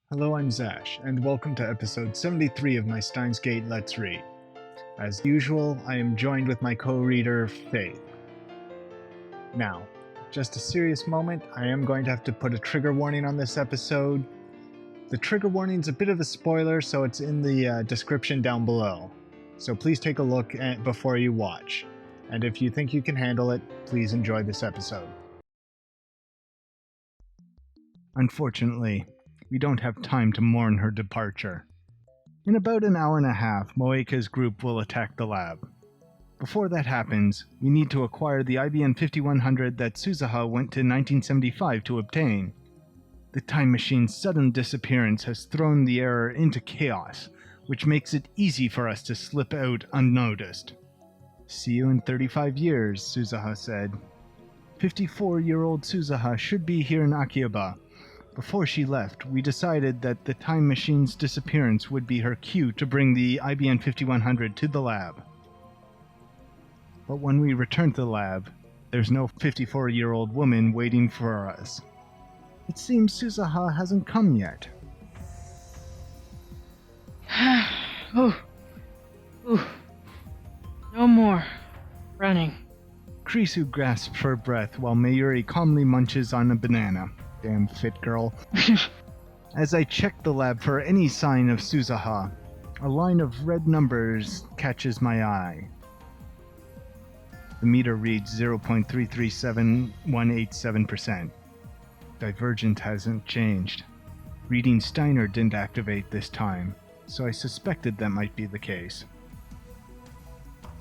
Hello, I'm Zash, and welcome to episode 73 of my Steins Let's Read. As usual, I am joined with my co-reader, Faith. Now, just a serious moment, I am going to have to put a trigger warning on this episode. The trigger warning's a bit of a spoiler, so it's in the description down below. So please take a look before you watch. And if you think you can handle it, please enjoy this episode. Unfortunately, we don't have time to mourn her departure. In about an hour and a half, Moeka's group will attack the lab. Before that happens, we need to acquire the IBM 5100 that Suzuha went to 1975 to obtain. The time machine's sudden disappearance has thrown the error into chaos, which makes it easy for us to slip out unnoticed. "See you in 35 years, Suzuha said. 54-year-old Suzuha should be here in Akihabara. Before she left, we decided that the time machine's disappearance would be her cue to bring the IBM 5100 to the lab. But when we return to the lab, there's no 54-year-old woman waiting for us. It seems Suzuha hasn't come yet." Ooh. No more running. Krisu grasps for breath while Mayuri calmly munches on a banana. Damn fit girl. As I check the lab for any sign of Suzuha, a line of red numbers catches my eye. The meter reads 0.337187%. Divergent hasn't changed. Reading Steiner didn't activate this time, so I suspected that might be the case.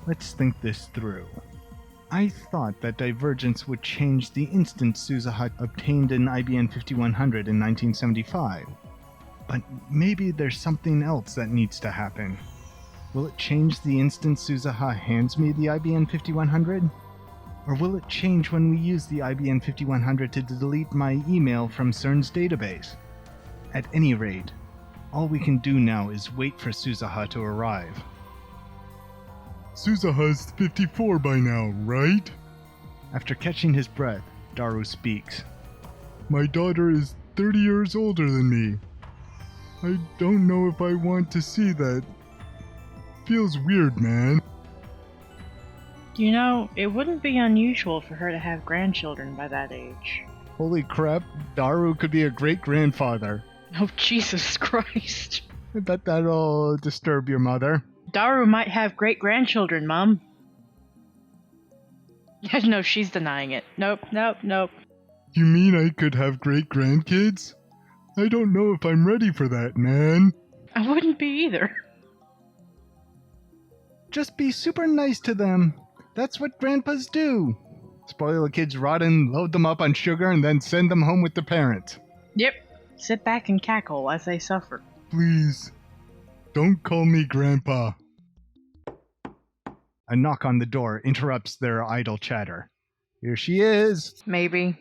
Let's think this through. I thought that divergence would change the instant Suzuha obtained an IBM 5100 in 1975. But maybe there's something else that needs to happen. Will it change the instant Suzuha hands me the IBM 5100? Or will it change when we use the IBM 5100 to delete my email from CERN's database? At any rate, all we can do now is wait for Suzuha to arrive. "Suzuha's 54 by now, right?" After catching his breath, Daru speaks. "My daughter is 30 years older than me. I don't know if I want to see that. Feels weird, man." You know, it wouldn't be unusual for her to have grandchildren by that age. Holy crap, Daru could be a great-grandfather. Oh, Jesus Christ. I bet that'll disturb your mother. Daru might have great-grandchildren, Mom. Yeah, no, she's denying it. Nope. You mean I could have great-grandkids? I don't know if I'm ready for that, man. I wouldn't be either. Just be super nice to them. That's what grandpas do. Spoil the kids rotten, load them up on sugar, and then send them home with their parents. Yep. Sit back and cackle as they suffer. Please, don't call me Grandpa. A knock on the door interrupts their idle chatter. Here she is. Maybe.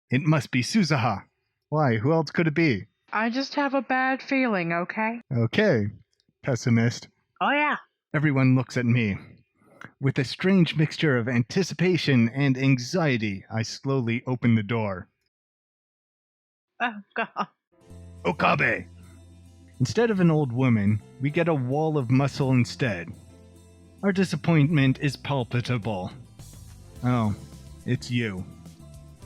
It must be Suzuha. Why, who else could it be? I just have a bad feeling, okay? Okay, pessimist. Oh, yeah. Everyone looks at me. With a strange mixture of anticipation and anxiety, I slowly open the door. Oh, God. Okabe! Instead of an old woman, we get a wall of muscle instead. Our disappointment is palpable. Oh, it's you.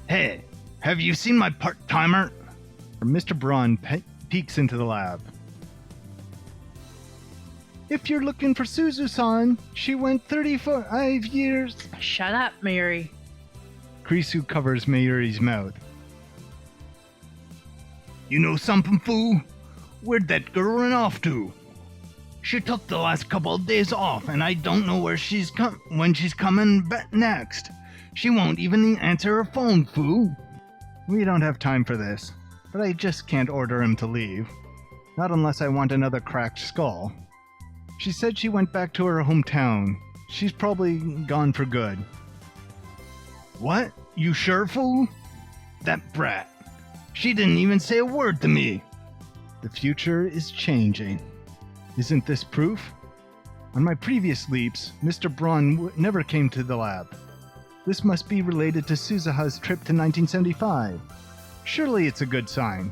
Hey, have you seen my part-timer? Mr. Braun peeks into the lab. If you're looking for Suzu-san, she went 35 years... Shut up, Mary. Krisu covers Mayuri's mouth. You know something, fool? Where'd that girl run off to? She took the last couple of days off, and I don't know when she's coming back next. She won't even answer her phone, fool. We don't have time for this, but I just can't order him to leave. Not unless I want another cracked skull. She said she went back to her hometown. She's probably gone for good. What? You sure, fool? That brat. She didn't even say a word to me. The future is changing. Isn't this proof? On my previous leaps, Mr. Braun never came to the lab. This must be related to Suzuha's trip to 1975. Surely it's a good sign.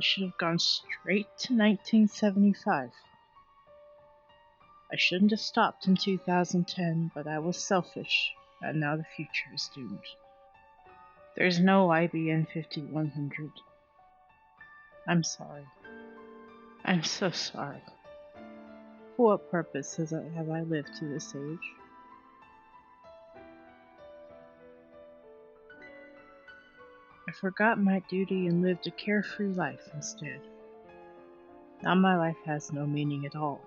I should have gone straight to 1975. I shouldn't have stopped in 2010, but I was selfish, and now the future is doomed. There's no IBN 5100. I'm sorry. I'm so sorry. For what purpose have I lived to this age? I forgot my duty and lived a carefree life instead. Now my life has no meaning at all.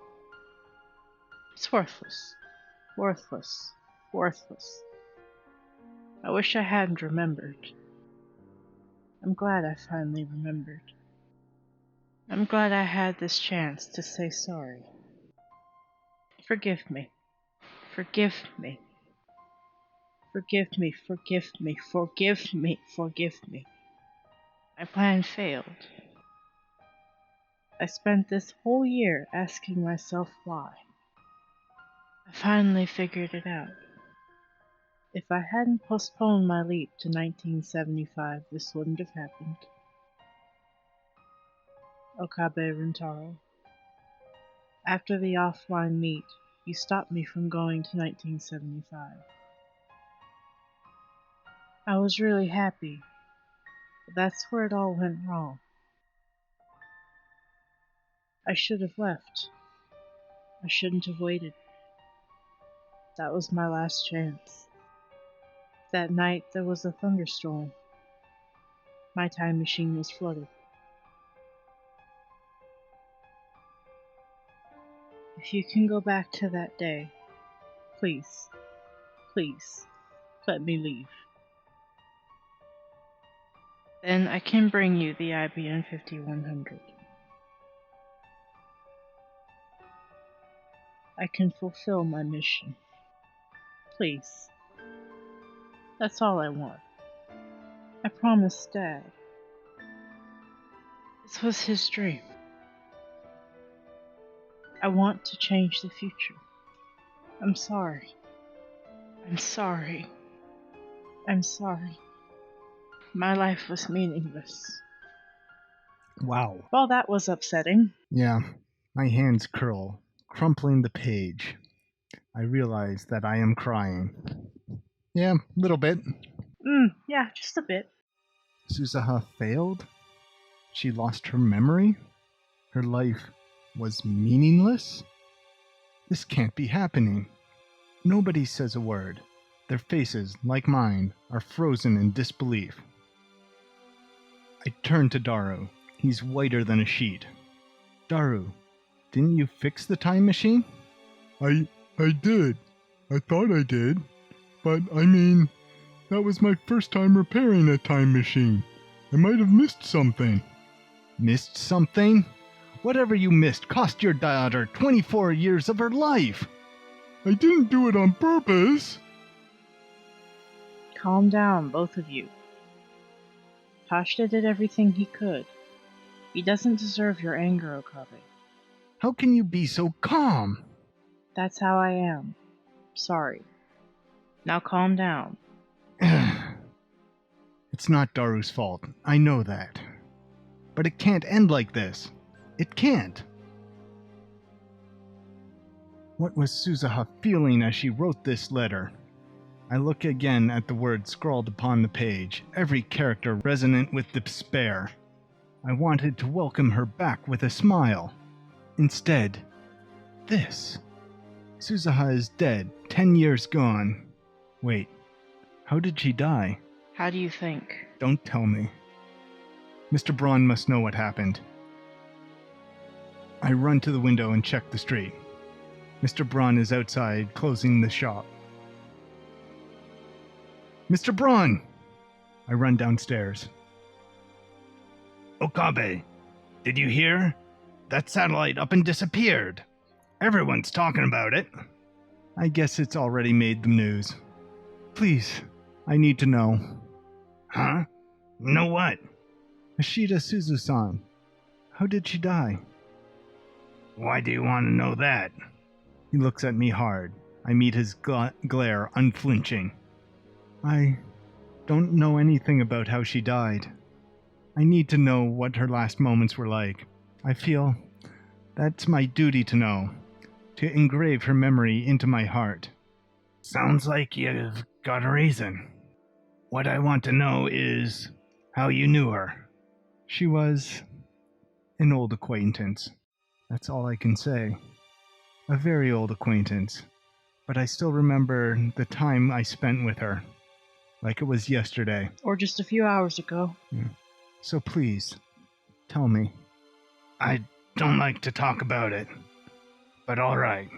It's worthless. Worthless. Worthless. I wish I hadn't remembered. I'm glad I finally remembered. I'm glad I had this chance to say sorry. Forgive me. Forgive me. Forgive me, forgive me, forgive me, forgive me. My plan failed. I spent this whole year asking myself why. I finally figured it out. If I hadn't postponed my leap to 1975, this wouldn't have happened. Okabe Rintaro. After the offline meet, you stopped me from going to 1975. I was really happy, but that's where it all went wrong. I should have left. I shouldn't have waited. That was my last chance. That night there was a thunderstorm. My time machine was flooded. If you can go back to that day, please, please, let me leave. Then I can bring you the IBN 5100. I can fulfill my mission. Please. That's all I want. I promised Dad. This was his dream. I want to change the future. I'm sorry. I'm sorry. I'm sorry. My life was meaningless. Wow. Well, that was upsetting. Yeah, my hands curl, crumpling the page. I realize that I am crying. Yeah, a little bit. Yeah, just a bit. Suzuha failed? She lost her memory? Her life was meaningless? This can't be happening. Nobody says a word. Their faces, like mine, are frozen in disbelief. I turn to Daru. He's whiter than a sheet. Daru, didn't you fix the time machine? I did. I thought I did. But, I mean, that was my first time repairing a time machine. I might have missed something. Missed something? Whatever you missed cost your daughter 24 years of her life. I didn't do it on purpose. Calm down, both of you. Tashita did everything he could. He doesn't deserve your anger, Okabe. How can you be so calm? That's how I am. Sorry. Now calm down. It's not Daru's fault. I know that. But it can't end like this. It can't. What was Suzuha feeling as she wrote this letter? I look again at the words scrawled upon the page, every character resonant with despair. I wanted to welcome her back with a smile. Instead, this. Suzuha is dead, 10 years gone. Wait, how did she die? How do you think? Don't tell me. Mr. Braun must know what happened. I run to the window and check the street. Mr. Braun is outside, closing the shop. Mr. Braun! I run downstairs. Okabe, did you hear? That satellite up and disappeared. Everyone's talking about it. I guess it's already made the news. Please, I need to know. Huh? Know what? Ashita Suzusan. How did she die? Why do you want to know that? He looks at me hard. I meet his glare unflinching. I don't know anything about how she died. I need to know what her last moments were like. I feel that's my duty to know, to engrave her memory into my heart. Sounds like you've got a reason. What I want to know is how you knew her. She was an old acquaintance. That's all I can say. A very old acquaintance. But I still remember the time I spent with her, like it was yesterday. Or just a few hours ago. So please, tell me. I don't like to talk about it, but all right.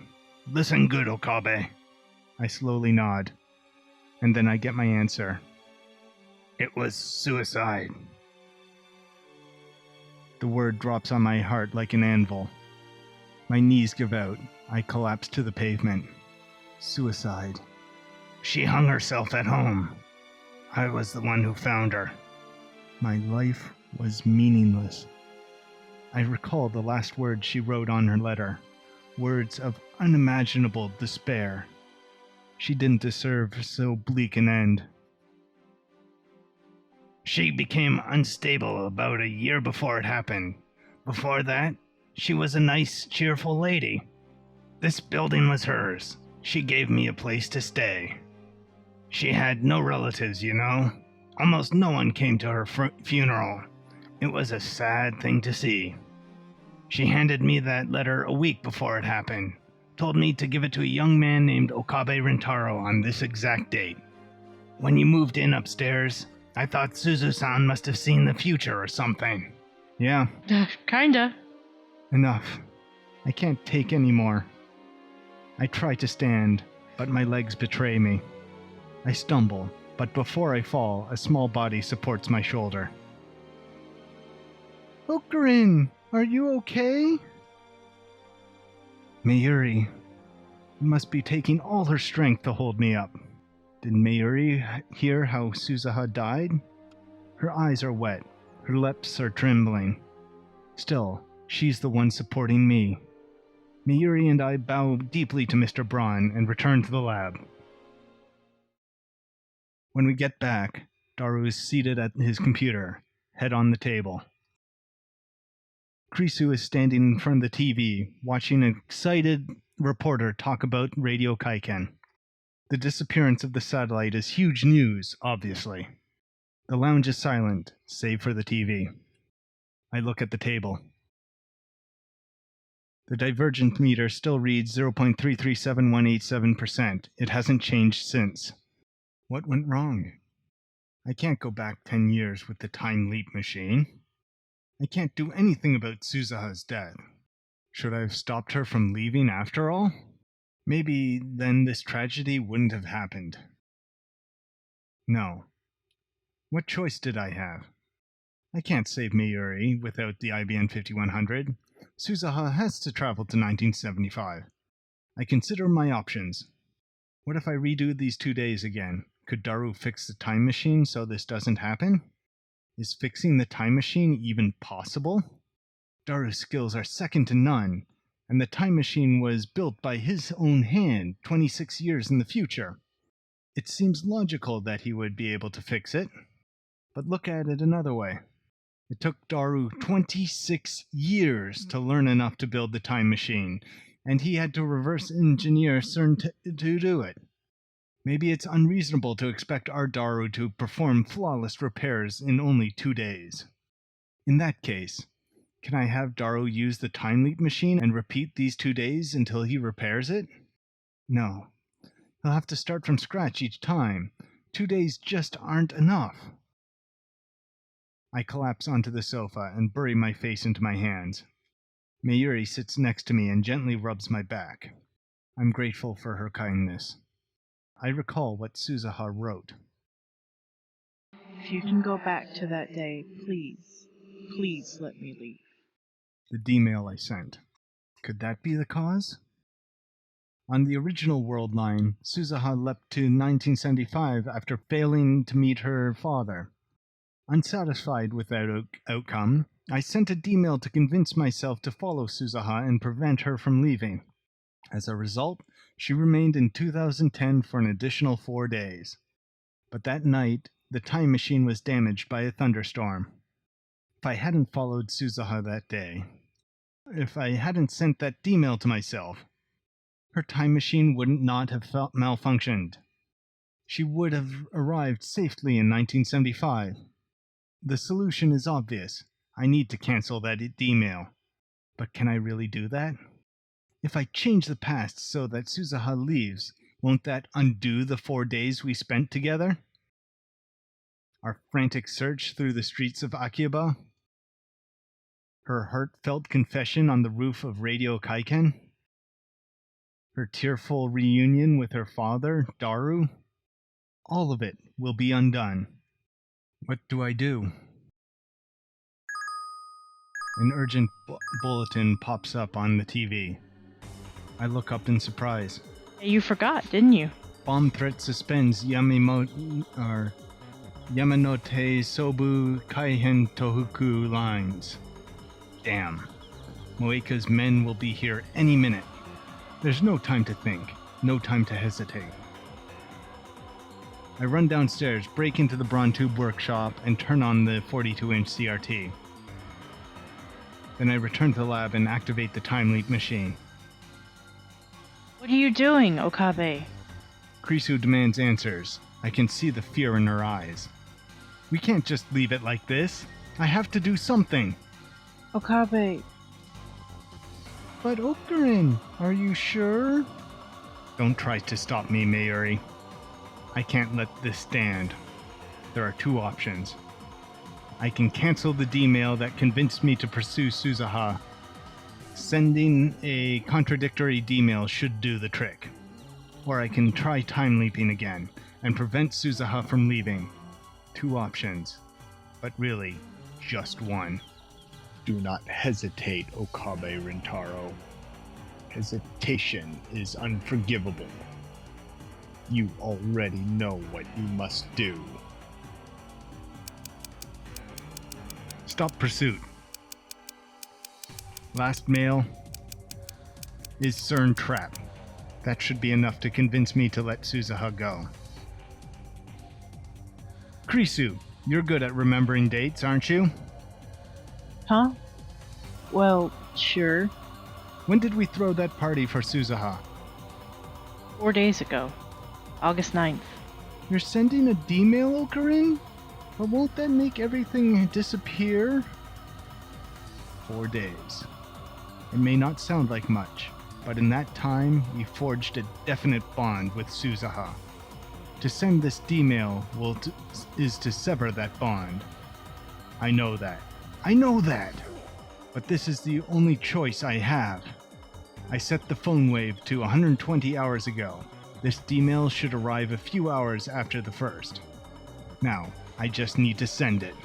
Listen good, Okabe. I slowly nod, and then I get my answer. It was suicide. The word drops on my heart like an anvil. My knees give out. I collapse to the pavement. Suicide. She hung herself at home. I was the one who found her. My life was meaningless. I recall the last words she wrote on her letter. Words of unimaginable despair. She didn't deserve so bleak an end. She became unstable about a year before it happened. Before that, she was a nice, cheerful lady. This building was hers. She gave me a place to stay. She had no relatives, you know. Almost no one came to her funeral. It was a sad thing to see. She handed me that letter a week before it happened. Told me to give it to a young man named Okabe Rintaro on this exact date. When you moved in upstairs, I thought Suzu-san must have seen the future or something. Yeah. Kinda. Enough. I can't take any more. I try to stand, but my legs betray me. I stumble, but before I fall, a small body supports my shoulder. Ocarin, are you okay? Mayuri must be taking all her strength to hold me up. Did Mayuri hear how Suzuha died? Her eyes are wet. Her lips are trembling. Still, she's the one supporting me. Mayuri and I bow deeply to Mr. Braun and return to the lab. When we get back, Daru is seated at his computer, head on the table. Krisu is standing in front of the TV, watching an excited reporter talk about Radio Kaiken. The disappearance of the satellite is huge news, obviously. The lounge is silent, save for the TV. I look at the table. The divergent meter still reads 0.337187%. It hasn't changed since. What went wrong? I can't go back 10 years with the time leap machine. I can't do anything about Suzuha's death. Should I have stopped her from leaving after all? Maybe then this tragedy wouldn't have happened. No. What choice did I have? I can't save Mayuri without the IBN 5100. Suzuha has to travel to 1975. I consider my options. What if I redo these 2 days again? Could Daru fix the time machine so this doesn't happen? Is fixing the time machine even possible? Daru's skills are second to none, and the time machine was built by his own hand 26 years in the future. It seems logical that he would be able to fix it. But look at it another way. It took Daru 26 years to learn enough to build the time machine, and he had to reverse engineer CERN to do it. Maybe it's unreasonable to expect our Daru to perform flawless repairs in only 2 days. In that case, can I have Daru use the time leap machine and repeat these 2 days until he repairs it? No. He'll have to start from scratch each time. 2 days just aren't enough. I collapse onto the sofa and bury my face into my hands. Mayuri sits next to me and gently rubs my back. I'm grateful for her kindness. I recall what Suzuha wrote. If you can go back to that day, please let me leave. The D-mail I sent. Could that be the cause? On the original world line, Suzuha leapt to 1975 after failing to meet her father. Unsatisfied with that outcome, I sent a D-mail to convince myself to follow Suzuha and prevent her from leaving. As a result, she remained in 2010 for an additional 4 days. But that night, the time machine was damaged by a thunderstorm. If I hadn't followed Suzuha that day, if I hadn't sent that D-mail to myself, her time machine wouldn't not have malfunctioned. She would have arrived safely in 1975. The solution is obvious. I need to cancel that D-mail. But can I really do that? If I change the past so that Suzuha leaves, won't that undo the 4 days we spent together? Our frantic search through the streets of Akiba? Her heartfelt confession on the roof of Radio Kaiken? Her tearful reunion with her father, Daru? All of it will be undone. What do I do? An urgent bulletin pops up on the TV. I look up in surprise. You forgot, didn't you? Bomb threat suspends Yamanote Sobu Kaihen Tohoku lines. Damn. Moeka's men will be here any minute. There's no time to think, no time to hesitate. I run downstairs, break into the Brontube workshop, and turn on the 42-inch CRT. Then I return to the lab and activate the time leap machine. What are you doing, Okabe? Krisu demands answers. I can see the fear in her eyes. We can't just leave it like this. I have to do something. Okabe. But Okurin, are you sure? Don't try to stop me, Mayuri. I can't let this stand. There are two options. I can cancel the D-mail that convinced me to pursue Suzuha. Sending a contradictory D-mail should do the trick. Or I can try time leaping again and prevent Suzuha from leaving. Two options, but really, just one. Do not hesitate, Okabe Rintaro. Hesitation is unforgivable. You already know what you must do. Stop pursuit. Last mail is CERN trap. That should be enough to convince me to let Suzuha go. Krisu, you're good at remembering dates, aren't you? Huh? Well, sure. When did we throw that party for Suzuha? 4 days ago. August 9th. You're sending a D-mail, Okarin? But won't that make everything disappear? 4 days. It may not sound like much, but in that time, we forged a definite bond with Suzuha. To send this D-mail is to sever that bond. I know that. I know that! But this is the only choice I have. I set the phone wave to 120 hours ago. This D-mail should arrive a few hours after the first. Now, I just need to send it.